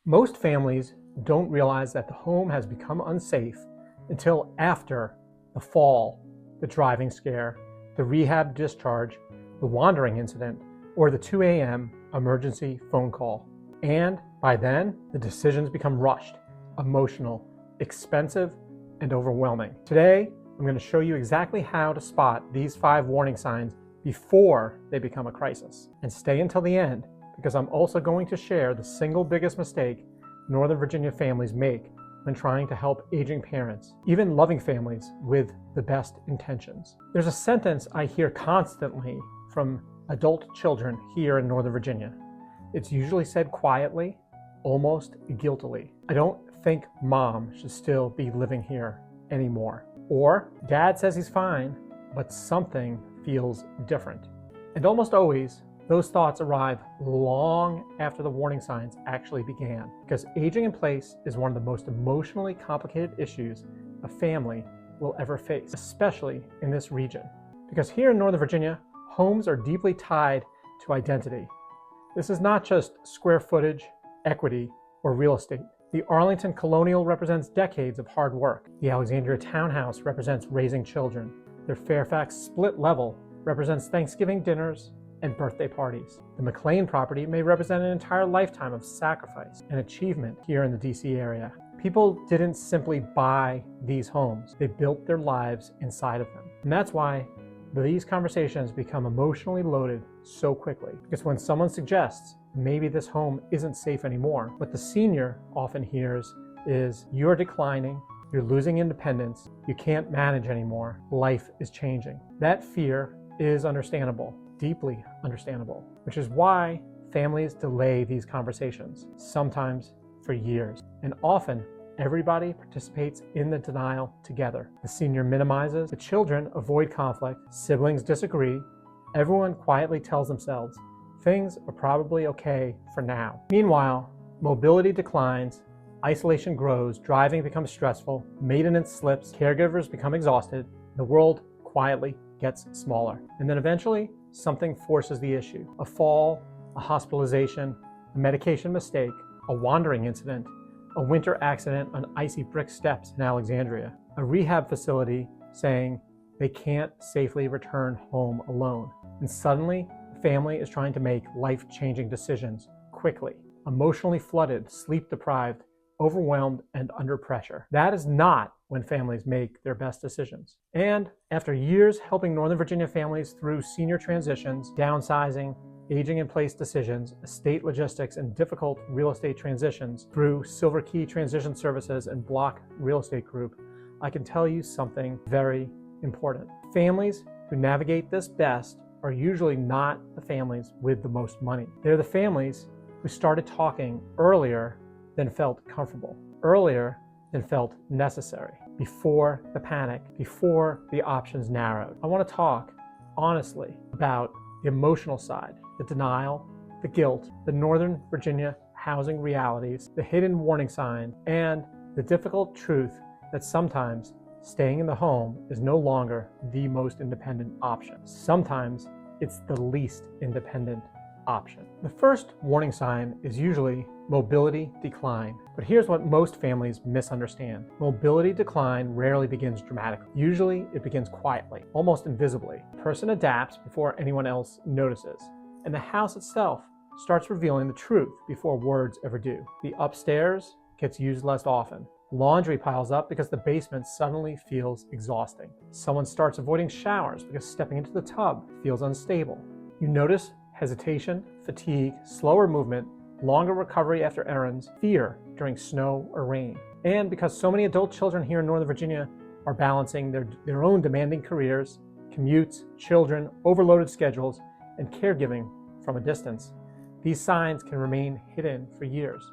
Most families don't realize that the home has become unsafe until after the fall, the driving scare, the rehab discharge, the wandering incident, or the 2 a.m. emergency phone call. And by then, the decisions become rushed, emotional, expensive, and overwhelming. Today, I'm going to show you exactly how to spot these 5 warning signs before they become a crisis. And stay until the end, because I'm also going to share the single biggest mistake Northern Virginia families make when trying to help aging parents, even loving families with the best intentions. There's a sentence I hear constantly from adult children here in Northern Virginia. It's usually said quietly, almost guiltily. I don't think mom should still be living here anymore. Or dad says he's fine, but something feels different. And almost always, those thoughts arrive long after the warning signs actually began, because aging in place is one of the most emotionally complicated issues a family will ever face, especially in this region. Because here in Northern Virginia, homes are deeply tied to identity. This is not just square footage, equity, or real estate. The Arlington Colonial represents decades of hard work. The Alexandria townhouse represents raising children. Their Fairfax split level represents Thanksgiving dinners and birthday parties. The McLean property may represent an entire lifetime of sacrifice and achievement here in the DC area. People didn't simply buy these homes, they built their lives inside of them. And that's why these conversations become emotionally loaded so quickly. Because when someone suggests maybe this home isn't safe anymore, what the senior often hears is, you're declining, you're losing independence, you can't manage anymore, life is changing. That fear is understandable, deeply understandable, which is why families delay these conversations, sometimes for years. And often, everybody participates in the denial together. The senior minimizes, the children avoid conflict, siblings disagree, everyone quietly tells themselves, things are probably okay for now. Meanwhile, mobility declines, isolation grows, driving becomes stressful, maintenance slips, caregivers become exhausted, the world quietly gets smaller. And then eventually, something forces the issue. A fall, a hospitalization, a medication mistake, a wandering incident, a winter accident on icy brick steps in Alexandria, a rehab facility saying they can't safely return home alone. And suddenly, the family is trying to make life-changing decisions quickly, emotionally flooded, sleep-deprived, overwhelmed, and under pressure. That is not when families make their best decisions. And after years helping Northern Virginia families through senior transitions, downsizing, aging in place decisions, estate logistics, and difficult real estate transitions through Silver Key Transition Services and Block Real Estate Group, I can tell you something very important. Families who navigate this best are usually not the families with the most money. They're the families who started talking earlier than felt comfortable, earlier than felt necessary, before the panic, before the options narrowed. I want to talk honestly about the emotional side, the denial, the guilt, the Northern Virginia housing realities, the hidden warning sign, and the difficult truth that sometimes staying in the home is no longer the most independent option. Sometimes it's the least independent option. The first warning sign is usually mobility decline. But here's what most families misunderstand. Mobility decline rarely begins dramatically. Usually it begins quietly, almost invisibly. The person adapts before anyone else notices, and the house itself starts revealing the truth before words ever do. The upstairs gets used less often. Laundry piles up because the basement suddenly feels exhausting. Someone starts avoiding showers because stepping into the tub feels unstable. You notice hesitation, fatigue, slower movement, longer recovery after errands, fear during snow or rain. And because so many adult children here in Northern Virginia are balancing their own demanding careers, commutes, children, overloaded schedules, and caregiving from a distance, these signs can remain hidden for years,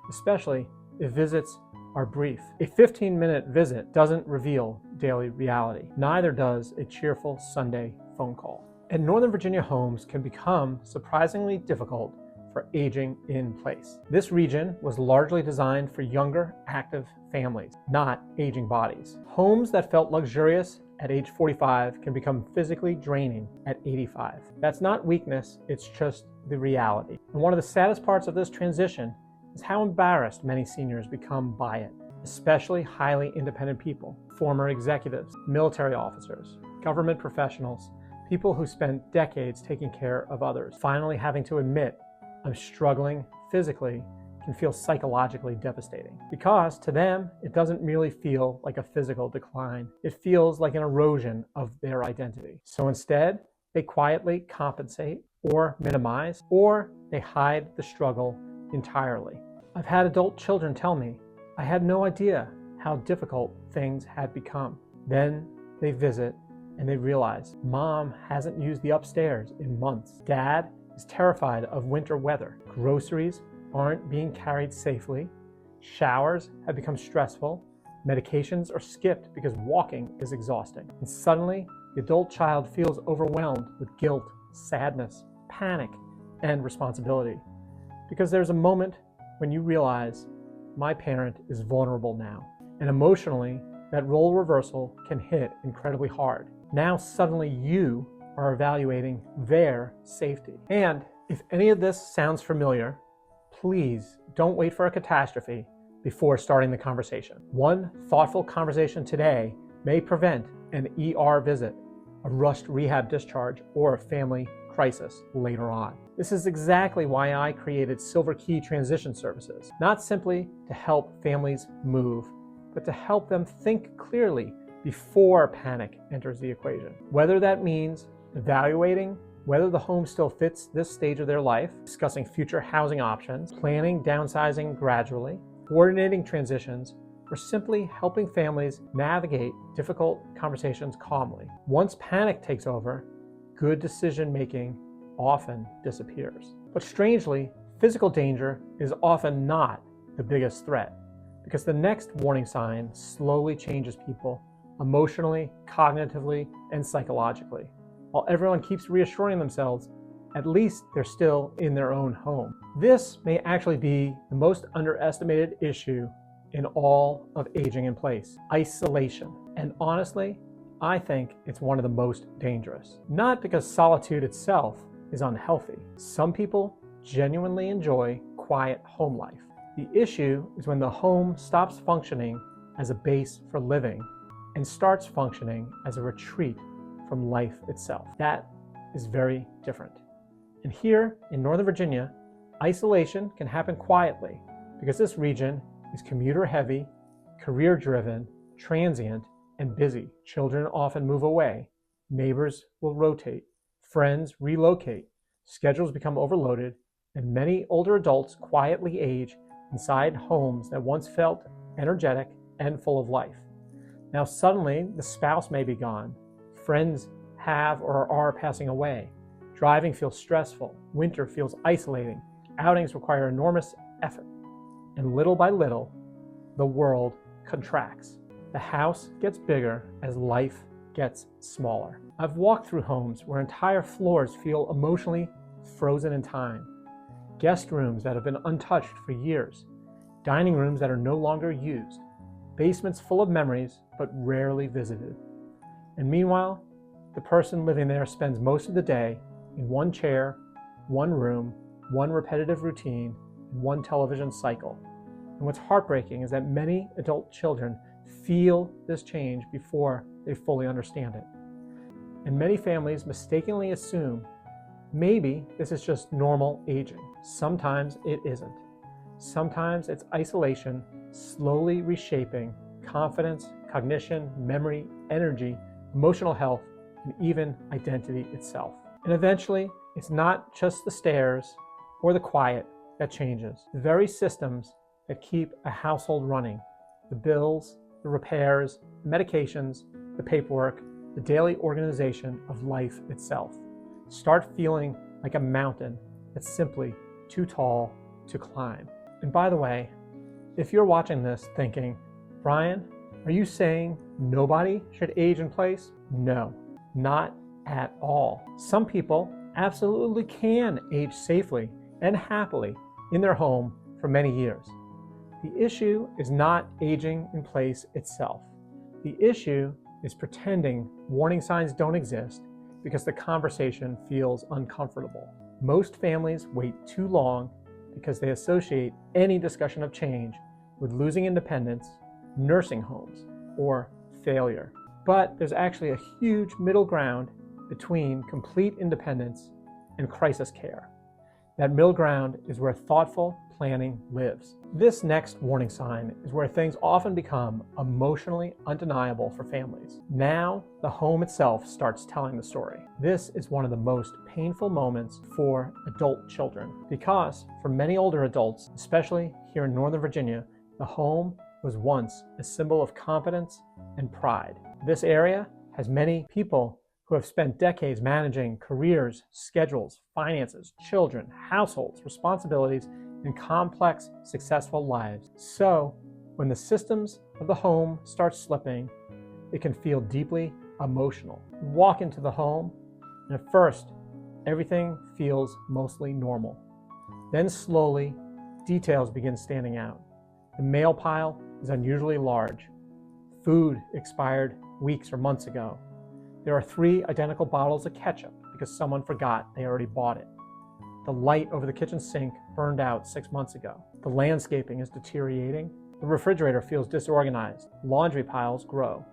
especially if visits are brief. A 15-minute visit doesn't reveal daily reality. Neither does a cheerful Sunday phone call. And Northern Virginia homes can become surprisingly difficult for aging in place. This region was largely designed for younger, active families, not aging bodies. Homes that felt luxurious at age 45 can become physically draining at 85. That's not weakness, it's just the reality. And one of the saddest parts of this transition is how embarrassed many seniors become by it, especially highly independent people, former executives, military officers, government professionals, people who spent decades taking care of others. Finally having to admit, I'm struggling physically, can feel psychologically devastating. Because to them, it doesn't merely feel like a physical decline. It feels like an erosion of their identity. So instead, they quietly compensate or minimize, or they hide the struggle entirely. I've had adult children tell me, I had no idea how difficult things had become. Then they visit and they realize mom hasn't used the upstairs in months. Dad is terrified of winter weather. Groceries aren't being carried safely. Showers have become stressful. Medications are skipped because walking is exhausting. And suddenly, the adult child feels overwhelmed with guilt, sadness, panic, and responsibility. Because there's a moment when you realize, my parent is vulnerable now. And emotionally, that role reversal can hit incredibly hard. Now suddenly you are evaluating their safety. And if any of this sounds familiar, please don't wait for a catastrophe before starting the conversation. One thoughtful conversation today may prevent an ER visit, a rushed rehab discharge, or a family crisis later on. This is exactly why I created Silver Key Transition Services, not simply to help families move, but to help them think clearly before panic enters the equation. Whether that means evaluating whether the home still fits this stage of their life, discussing future housing options, planning downsizing gradually, coordinating transitions, or simply helping families navigate difficult conversations calmly. Once panic takes over, good decision-making often disappears. But strangely, physical danger is often not the biggest threat, because the next warning sign slowly changes people emotionally, cognitively, and psychologically. While everyone keeps reassuring themselves, at least they're still in their own home. This may actually be the most underestimated issue in all of aging in place: isolation. And honestly, I think it's one of the most dangerous. Not because solitude itself is unhealthy. Some people genuinely enjoy quiet home life. The issue is when the home stops functioning as a base for living and starts functioning as a retreat from life itself. That is very different. And here in Northern Virginia, isolation can happen quietly because this region is commuter heavy, career driven, transient, and busy. Children often move away, neighbors will rotate, friends relocate, schedules become overloaded, and many older adults quietly age inside homes that once felt energetic and full of life. Now suddenly the spouse may be gone, friends have or are passing away, driving feels stressful, winter feels isolating, outings require enormous effort, and little by little, the world contracts. The house gets bigger as life gets smaller. I've walked through homes where entire floors feel emotionally frozen in time, guest rooms that have been untouched for years, dining rooms that are no longer used, basements full of memories but rarely visited. And meanwhile, the person living there spends most of the day in one chair, one room, one repetitive routine, and one television cycle. And what's heartbreaking is that many adult children feel this change before they fully understand it. And many families mistakenly assume maybe this is just normal aging. Sometimes it isn't. Sometimes it's isolation slowly reshaping confidence, cognition, memory, energy, emotional health, and even identity itself. And eventually, it's not just the stairs or the quiet that changes. The very systems that keep a household running, the bills, the repairs, the medications, the paperwork, the daily organization of life itself, start feeling like a mountain that's simply too tall to climb. And by the way, if you're watching this thinking, Brian, are you saying nobody should age in place? No, not at all. Some people absolutely can age safely and happily in their home for many years. The issue is not aging in place itself. The issue is pretending warning signs don't exist because the conversation feels uncomfortable. Most families wait too long because they associate any discussion of change with losing independence, nursing homes, or failure. But there's actually a huge middle ground between complete independence and crisis care. That middle ground is where thoughtful planning lives. This next warning sign is where things often become emotionally undeniable for families. Now, the home itself starts telling the story. This is one of the most painful moments for adult children because for many older adults, especially here in Northern Virginia, the home was once a symbol of confidence and pride. This area has many people who have spent decades managing careers, schedules, finances, children, households, responsibilities, and complex, successful lives. So, when the systems of the home start slipping, it can feel deeply emotional. You walk into the home, and at first, everything feels mostly normal. Then slowly, details begin standing out. The mail pile is unusually large. Food expired weeks or months ago. There are 3 identical bottles of ketchup because someone forgot they already bought it. The light over the kitchen sink burned out 6 months ago. The landscaping is deteriorating. The refrigerator feels disorganized. Laundry piles grow.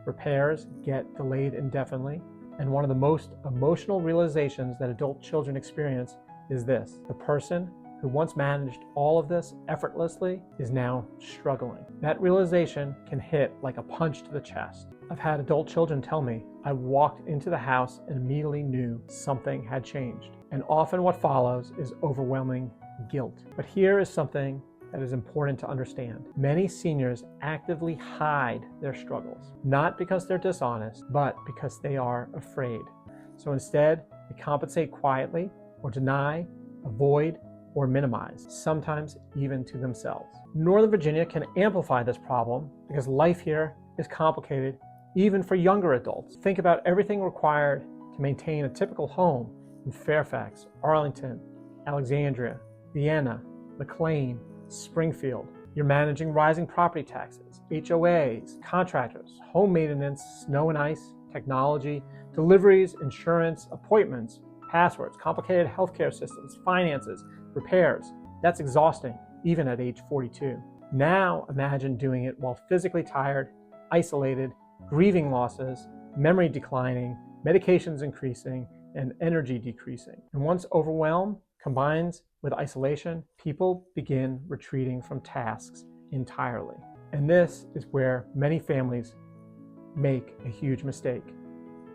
Repairs get delayed indefinitely. And one of the most emotional realizations that adult children experience is this: the person who once managed all of this effortlessly is now struggling. That realization can hit like a punch to the chest. I've had adult children tell me, I walked into the house and immediately knew something had changed. And often what follows is overwhelming guilt. But here is something that is important to understand. Many seniors actively hide their struggles, not because they're dishonest, but because they are afraid. So instead, they compensate quietly or deny, avoid, or minimize, sometimes even to themselves. Northern Virginia can amplify this problem because life here is complicated even for younger adults. Think about everything required to maintain a typical home in Fairfax, Arlington, Alexandria, Vienna, McLean, Springfield. You're managing rising property taxes, HOAs, contractors, home maintenance, snow and ice, technology, deliveries, insurance, appointments, passwords, complicated healthcare systems, finances, repairs. That's exhausting, even at age 42. Now imagine doing it while physically tired, isolated, grieving losses, memory declining, medications increasing, and energy decreasing. And once overwhelm combines with isolation, people begin retreating from tasks entirely. And this is where many families make a huge mistake.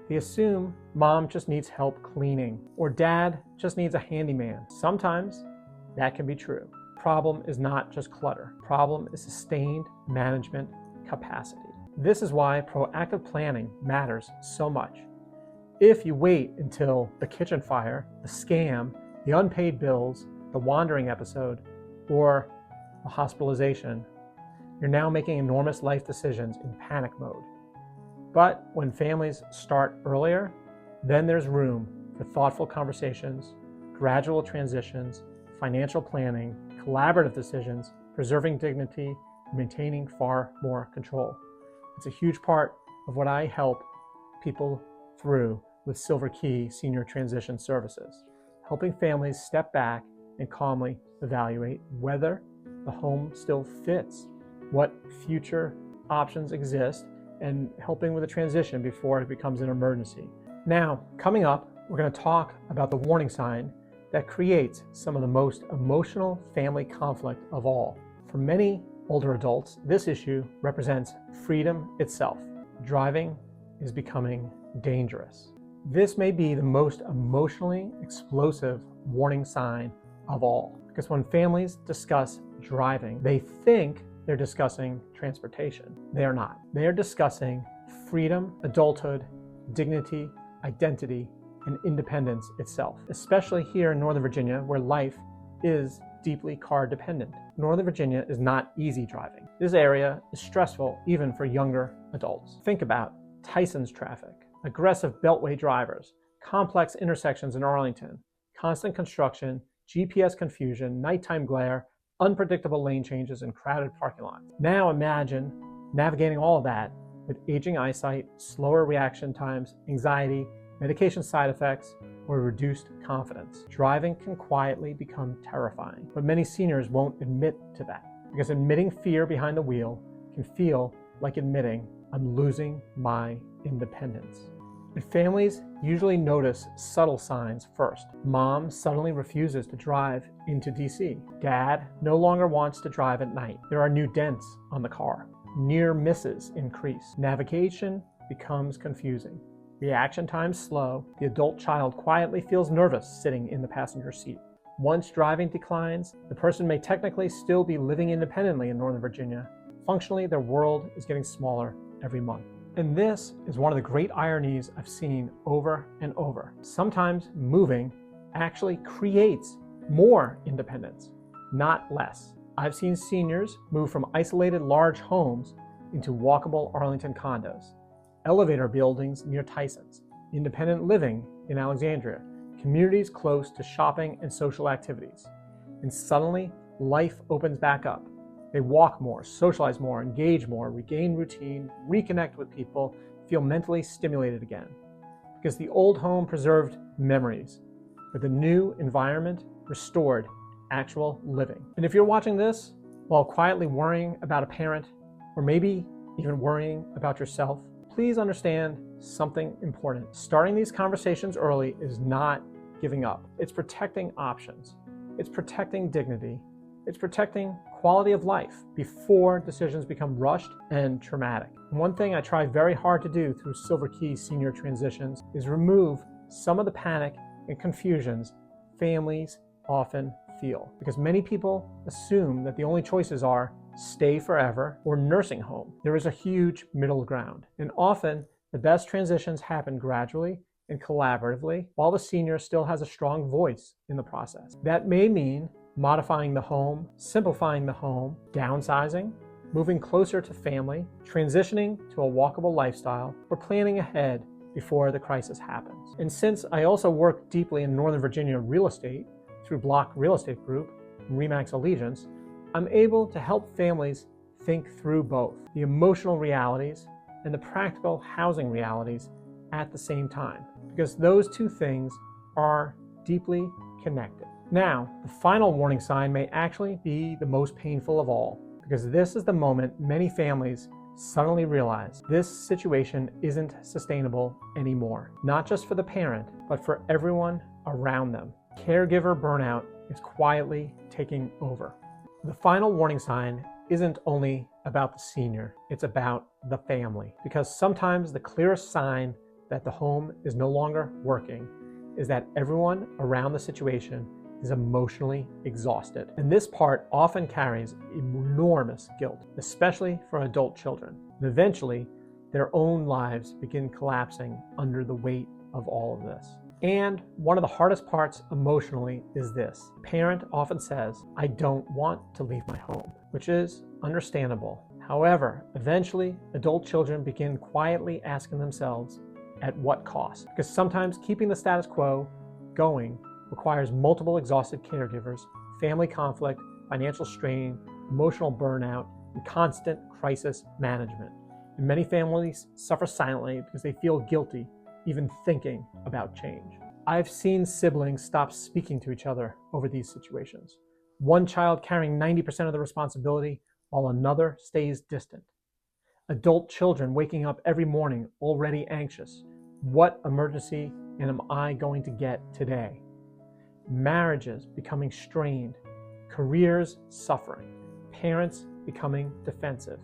They assume mom just needs help cleaning or dad just needs a handyman. Sometimes that can be true. Problem is not just clutter. Problem is sustained management capacity. This is why proactive planning matters so much. If you wait until the kitchen fire, the scam, the unpaid bills, the wandering episode, or a hospitalization, you're now making enormous life decisions in panic mode. But when families start earlier, then there's room for thoughtful conversations, gradual transitions, financial planning, collaborative decisions, preserving dignity, and maintaining far more control. It's a huge part of what I help people through with Silver Key Senior Transition Services, helping families step back and calmly evaluate whether the home still fits, what future options exist, and helping with the transition before it becomes an emergency. Now, coming up, we're going to talk about the warning sign that creates some of the most emotional family conflict of all. For many older adults, this issue represents freedom itself. Driving is becoming dangerous. This may be the most emotionally explosive warning sign of all, because when families discuss driving, they think they're discussing transportation. They are not. They are discussing freedom, adulthood, dignity, identity, and independence itself, especially here in Northern Virginia, where life is deeply car dependent. Northern Virginia is not easy driving. This area is stressful even for younger adults. Think about Tyson's traffic, aggressive beltway drivers, complex intersections in Arlington, constant construction, GPS confusion, nighttime glare, unpredictable lane changes, and crowded parking lots. Now imagine navigating all of that with aging eyesight, slower reaction times, anxiety, medication side effects, or reduced confidence. Driving can quietly become terrifying, but many seniors won't admit to that, because admitting fear behind the wheel can feel like admitting, I'm losing my independence. And families usually notice subtle signs first. Mom suddenly refuses to drive into DC. Dad no longer wants to drive at night. There are new dents on the car. Near misses increase. Navigation becomes confusing. Reaction times slow. The adult child quietly feels nervous sitting in the passenger seat. Once driving declines, the person may technically still be living independently in Northern Virginia. Functionally, their world is getting smaller every month. And this is one of the great ironies I've seen over and over. Sometimes moving actually creates more independence, not less. I've seen seniors move from isolated large homes into walkable Arlington condos, elevator buildings near Tyson's, independent living in Alexandria, communities close to shopping and social activities. And suddenly, life opens back up. They walk more, socialize more, engage more, regain routine, reconnect with people, feel mentally stimulated again. Because the old home preserved memories, but the new environment restored actual living. And if you're watching this while quietly worrying about a parent, or maybe even worrying about yourself, please understand something important. Starting these conversations early is not giving up. It's protecting options. It's protecting dignity. It's protecting quality of life before decisions become rushed and traumatic. One thing I try very hard to do through Silver Key Senior Transitions is remove some of the panic and confusions families often feel. Because many people assume that the only choices are stay forever or nursing home. There is a huge middle ground. And often the best transitions happen gradually and collaboratively while the senior still has a strong voice in the process. That may mean modifying the home, simplifying the home, downsizing, moving closer to family, transitioning to a walkable lifestyle, or planning ahead before the crisis happens. And since I also work deeply in Northern Virginia real estate through Block Real Estate Group and Remax Allegiance, I'm able to help families think through both the emotional realities and the practical housing realities at the same time, because those two things are deeply connected. Now, the final warning sign may actually be the most painful of all, because this is the moment many families suddenly realize this situation isn't sustainable anymore, not just for the parent, but for everyone around them. Caregiver burnout is quietly taking over. The final warning sign isn't only about the senior, it's about the family, because sometimes the clearest sign that the home is no longer working is that everyone around the situation is emotionally exhausted. And this part often carries enormous guilt, especially for adult children. And eventually, their own lives begin collapsing under the weight of all of this. And one of the hardest parts emotionally is this. The parent often says, I don't want to leave my home, which is understandable. However, eventually, adult children begin quietly asking themselves, at what cost? Because sometimes keeping the status quo going requires multiple exhausted caregivers, family conflict, financial strain, emotional burnout, and constant crisis management. And many families suffer silently because they feel guilty even thinking about change. I've seen siblings stop speaking to each other over these situations. One child carrying 90% of the responsibility while another stays distant. Adult children waking up every morning already anxious. What emergency am I going to get today? Marriages becoming strained, careers suffering, parents becoming defensive,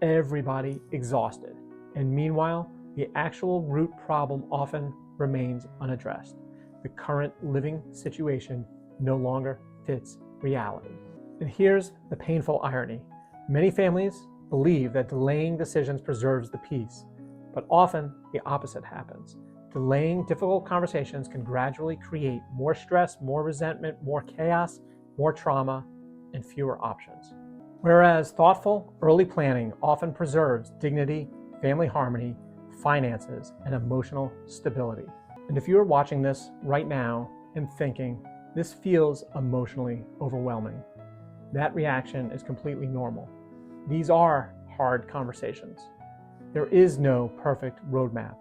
everybody exhausted. And meanwhile, the actual root problem often remains unaddressed. The current living situation no longer fits reality. And here's the painful irony. Many families believe that delaying decisions preserves the peace, but often the opposite happens. Delaying difficult conversations can gradually create more stress, more resentment, more chaos, more trauma, and fewer options. Whereas thoughtful early planning often preserves dignity, family harmony, finances, and emotional stability. And if you're watching this right now and thinking, this feels emotionally overwhelming, that reaction is completely normal. These are hard conversations. There is no perfect roadmap.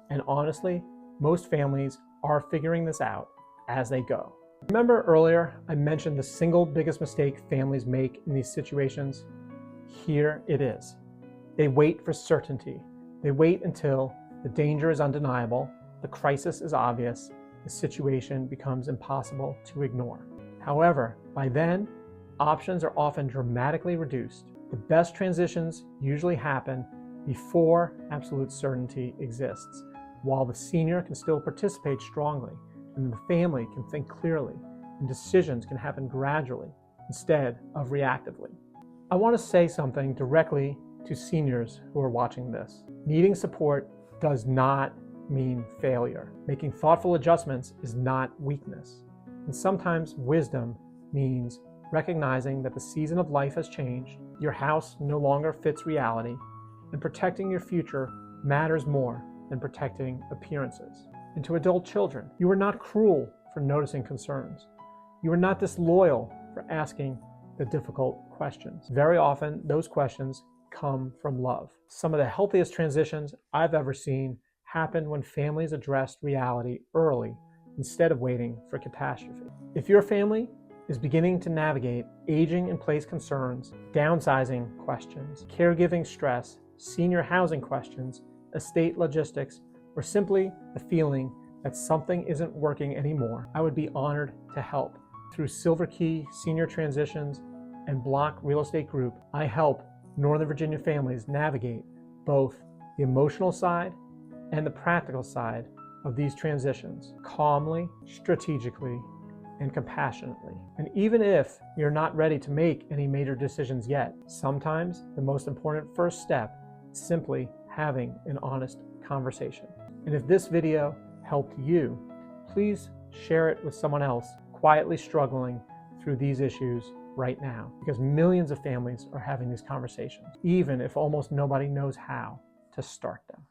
And honestly, most families are figuring this out as they go. Remember earlier I mentioned the single biggest mistake families make in these situations? Here it is. They wait for certainty. They wait until the danger is undeniable, the crisis is obvious, the situation becomes impossible to ignore. However, by then, options are often dramatically reduced. The best transitions usually happen before absolute certainty exists, while the senior can still participate strongly, and the family can think clearly, and decisions can happen gradually instead of reactively. I want to say something directly to seniors who are watching this. Needing support does not mean failure. Making thoughtful adjustments is not weakness. And sometimes wisdom means recognizing that the season of life has changed, your house no longer fits reality, and protecting your future matters more than protecting appearances. And to adult children, you are not cruel for noticing concerns. You are not disloyal for asking the difficult questions. Very often, those questions come from love. Some of the healthiest transitions I've ever seen happen when families addressed reality early instead of waiting for catastrophe. If your family is beginning to navigate aging in place concerns, downsizing questions, caregiving stress, senior housing questions, estate logistics, or simply the feeling that something isn't working anymore, I would be honored to help. Through Silver Key Senior Transitions and Block Real Estate Group, I help Northern Virginia families navigate both the emotional side and the practical side of these transitions calmly, strategically, and compassionately. And even if you're not ready to make any major decisions yet, sometimes the most important first step is simply having an honest conversation. And if this video helped you, please share it with someone else quietly struggling through these issues right now, because millions of families are having these conversations, even if almost nobody knows how to start them.